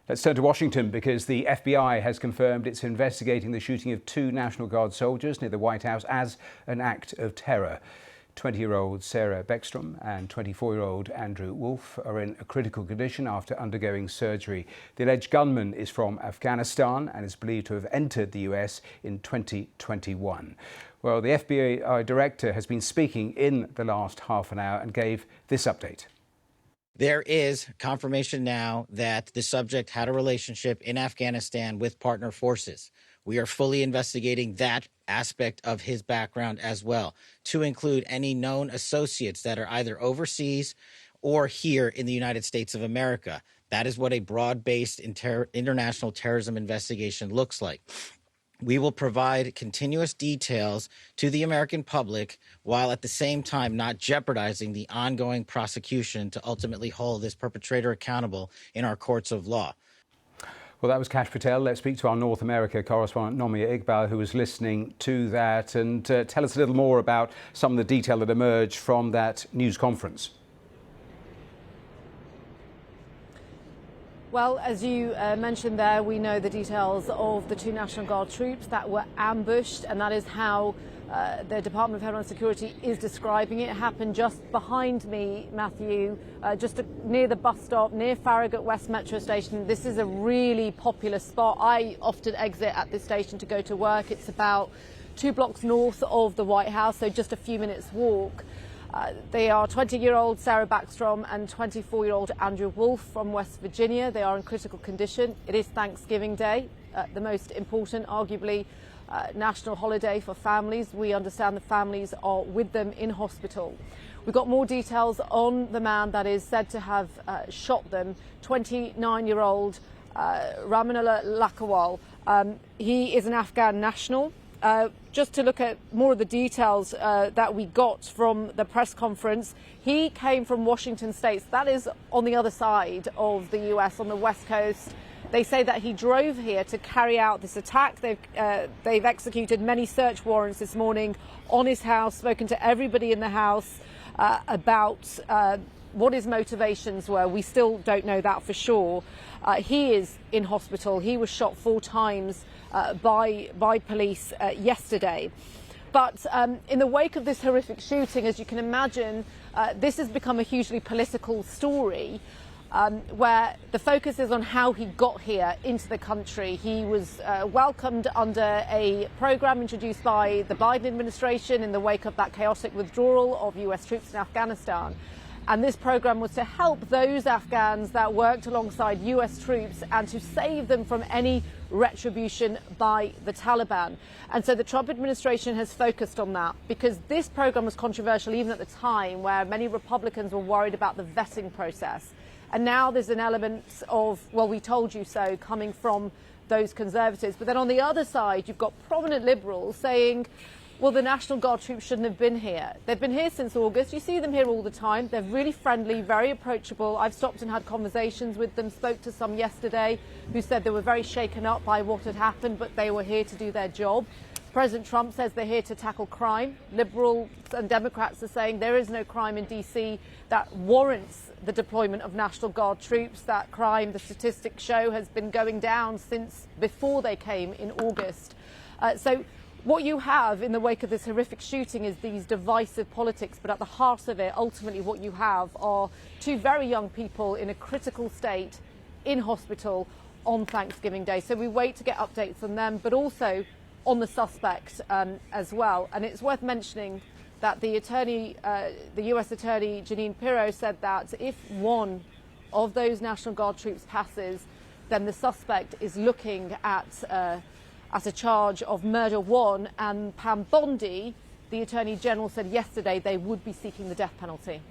Let's turn to Washington because the FBI has confirmed it's investigating the shooting of two National Guard soldiers near the White House as an act of terror. 20-year-old Sarah Beckstrom and 24-year-old Andrew Wolfe are in a critical condition after undergoing surgery. The alleged gunman is from Afghanistan and is believed to have entered the US in 2021. Well, the FBI director has been speaking in the last half an hour and gave this update. There is confirmation now that the subject had a relationship in Afghanistan with partner forces. We are fully investigating that aspect of his background as well, to include any known associates that are either overseas or here in the United States of America. That is what a broad-based international terrorism investigation looks like. We will provide continuous details to the American public while at the same time not jeopardizing the ongoing prosecution to ultimately hold this perpetrator accountable in our courts of law. Well, that was Kash Patel. Let's speak to our North America correspondent, Nomia Iqbal, who was listening to that, and tell us a little more about some of the detail that emerged from that news conference. Well, as you mentioned there, we know the details of the two National Guard troops that were ambushed, and that is how the Department of Homeland Security is describing it. It happened just behind me, Matthew, just near the bus stop, near Farragut West Metro Station. This is a really popular spot. I often exit at this station to go to work. It's about 2 blocks north of the White House, so just a few minutes walk. They are 20-year-old Sarah Beckstrom and 24-year-old Andrew Wolfe from West Virginia. They are in critical condition. It is Thanksgiving Day, the most important, arguably, national holiday for families. We understand the families are with them in hospital. We've got more details on the man that is said to have shot them, 29-year-old Rahmanullah Lakanwal. He is an Afghan national. Just to look at more of the details that we got from the press conference, he came from Washington State. That is on the other side of the US, on the West Coast. They say that he drove here to carry out this attack. They've executed many search warrants this morning on his house, spoken to everybody in the house about what his motivations were. We still don't know that for sure. He is in hospital. He was shot 4 times by police yesterday. But in the wake of this horrific shooting, as you can imagine, this has become a hugely political story where the focus is on how he got here into the country. He was welcomed under a program introduced by the Biden administration in the wake of that chaotic withdrawal of US troops in Afghanistan. And this program was to help those Afghans that worked alongside US troops and to save them from any retribution by the Taliban. And so the Trump administration has focused on that because this program was controversial even at the time, where many Republicans were worried about the vetting process. And now there's an element of, well, we told you so, coming from those conservatives. But then on the other side, you've got prominent liberals saying, well, the National Guard troops shouldn't have been here. They've been here since August. You see them here all the time. They're really friendly, very approachable. I've stopped and had conversations with them, spoke to some yesterday who said they were very shaken up by what had happened, but they were here to do their job. President Trump says they're here to tackle crime. Liberals and Democrats are saying there is no crime in DC that warrants the deployment of National Guard troops. That crime, the statistics show, has been going down since before they came in August. So what you have in the wake of this horrific shooting is these divisive politics, but at the heart of it, ultimately what you have are 2 very young people in a critical state in hospital on Thanksgiving Day. So we wait to get updates on them, but also on the suspect as well. And it's worth mentioning that the US Attorney Jeanine Pirro said that if one of those National Guard troops passes, then the suspect is looking at a charge of murder 1, and Pam Bondi, the Attorney General, said yesterday they would be seeking the death penalty.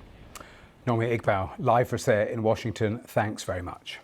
Nomia Iqbal, live for us there in Washington. Thanks very much.